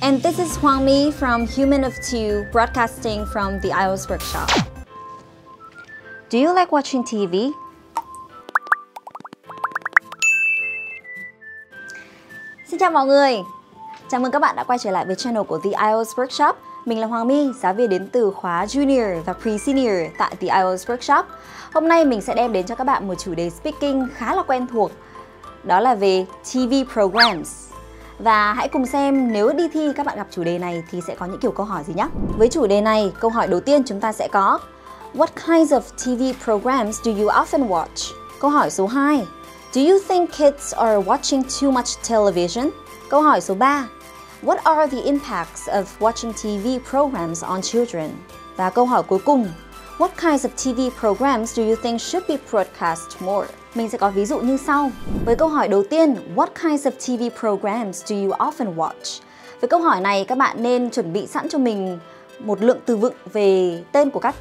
And this is Hoàng My from Human of Two, broadcasting from the IELTS workshop. Do you like watching TV? Xin chào mọi người! Chào mừng các bạn đã quay trở lại với channel của The IELTS Workshop. Mình là Hoàng My, giáo viên đến từ khóa Junior và Pre-Senior tại The IELTS Workshop. Hôm nay mình sẽ đem đến cho các bạn một chủ đề speaking khá là quen thuộc. Đó là về TV programs. Và hãy cùng xem nếu đi thi các bạn gặp chủ đề này thì sẽ có những kiểu câu hỏi gì nhé. Với chủ đề này, câu hỏi đầu tiên chúng ta sẽ có What kinds of TV programs do you often watch? Câu hỏi số 2 Do you think kids are watching too much television? Câu hỏi số 3 What are the impacts of watching TV programs on children? Và câu hỏi cuối cùng What kinds of TV programs do you think should be broadcast more? Mình sẽ có ví dụ như sau. Với câu hỏi đầu tiên, What kinds of TV programs do you often watch? Với câu hỏi này, các bạn nên chuẩn bị sẵn cho mình một lượng từ vựng về tên của các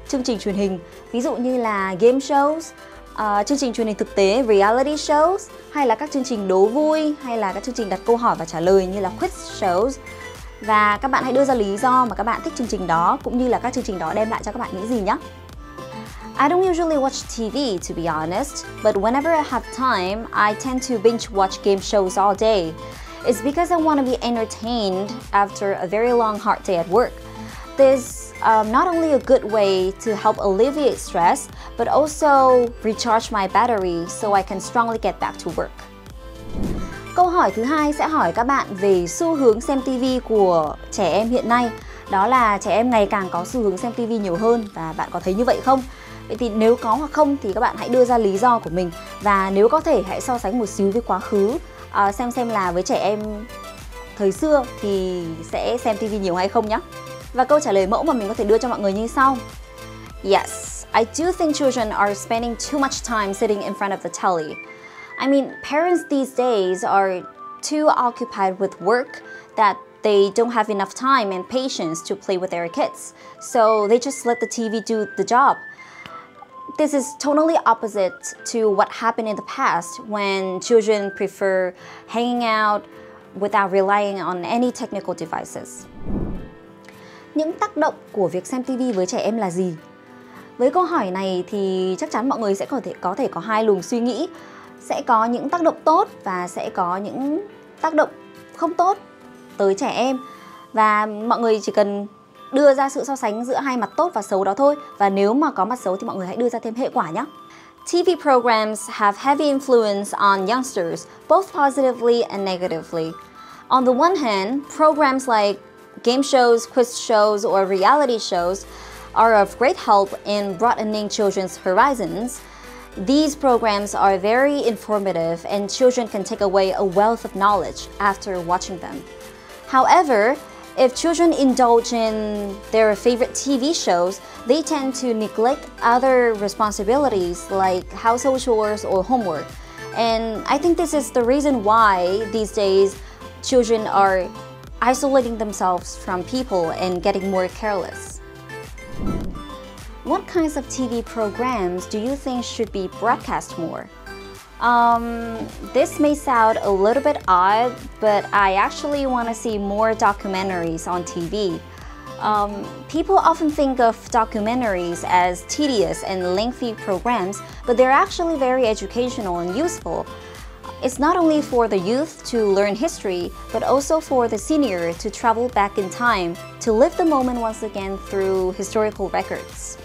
chương trình truyền hình. Ví dụ như là game shows, chương trình truyền hình thực tế, reality shows, hay là các chương trình đố vui, hay là các chương trình đặt câu hỏi và trả lời như là quiz shows. Và các bạn hãy đưa ra lý do mà các bạn thích chương trình đó, cũng như là các chương trình đó đem lại cho các bạn những gì nhé. I don't usually watch TV, to be honest, but whenever I have time, I tend to binge watch game shows all day. It's because I want to be entertained after a very long hard day at work. This not only a good way to help alleviate stress, but also recharge my battery so I can strongly get back to work. Câu hỏi thứ hai sẽ hỏi các bạn về xu hướng xem TV của trẻ em hiện nay. Đó là trẻ em ngày càng có xu hướng xem TV nhiều hơn, và bạn có thấy như vậy không? Vậy thì nếu có hoặc không thì các bạn hãy đưa ra lý do của mình. Và nếu có thể hãy so sánh một xíu với quá khứ, xem là với trẻ em thời xưa thì sẽ xem TV nhiều hay không nhé. Và câu trả lời mẫu mà mình có thể đưa cho mọi người như sau. Yes, I do think children are spending too much time sitting in front of the telly. I mean, parents these days are too occupied with work that they don't have enough time and patience to play with their kids, so they just let the TV do the job. This is totally opposite to what happened in the past when children prefer hanging out without relying on any technical devices. Những tác động của việc xem TV với trẻ em là gì? Với câu hỏi này thì chắc chắn mọi người sẽ có thể có hai luồng suy nghĩ. Sẽ có những tác động tốt và sẽ có những tác động không tốt tới trẻ em. Và mọi người chỉ cần đưa ra sự so sánh giữa hai mặt tốt và xấu đó thôi. Và nếu mà có mặt xấu thì mọi người hãy đưa ra thêm hệ quả nhé. TV programs have heavy influence on youngsters, both positively and negatively. On the one hand, programs like game shows, quiz shows, or reality shows are of great help in broadening children's horizons. These programs are very informative and children can take away a wealth of knowledge after watching them. However, if children indulge in their favorite TV shows, they tend to neglect other responsibilities like household chores or homework. And I think this is the reason why these days children are isolating themselves from people and getting more careless. What kinds of TV programs do you think should be broadcast more? This may sound a little bit odd, but I actually want to see more documentaries on TV. People often think of documentaries as tedious and lengthy programs, but they're actually very educational and useful. It's not only for the youth to learn history, but also for the senior to travel back in time to live the moment once again through historical records.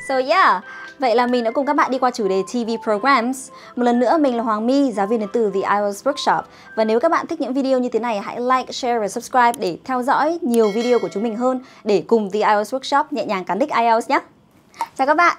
So yeah, vậy là mình đã cùng các bạn đi qua chủ đề TV programs. Một lần nữa, mình là Hoàng My, giáo viên đến từ The IELTS Workshop. Và nếu các bạn thích những video như thế này, hãy like, share và subscribe để theo dõi nhiều video của chúng mình hơn, để cùng The IELTS Workshop nhẹ nhàng cán đích IELTS nhé. Chào các bạn!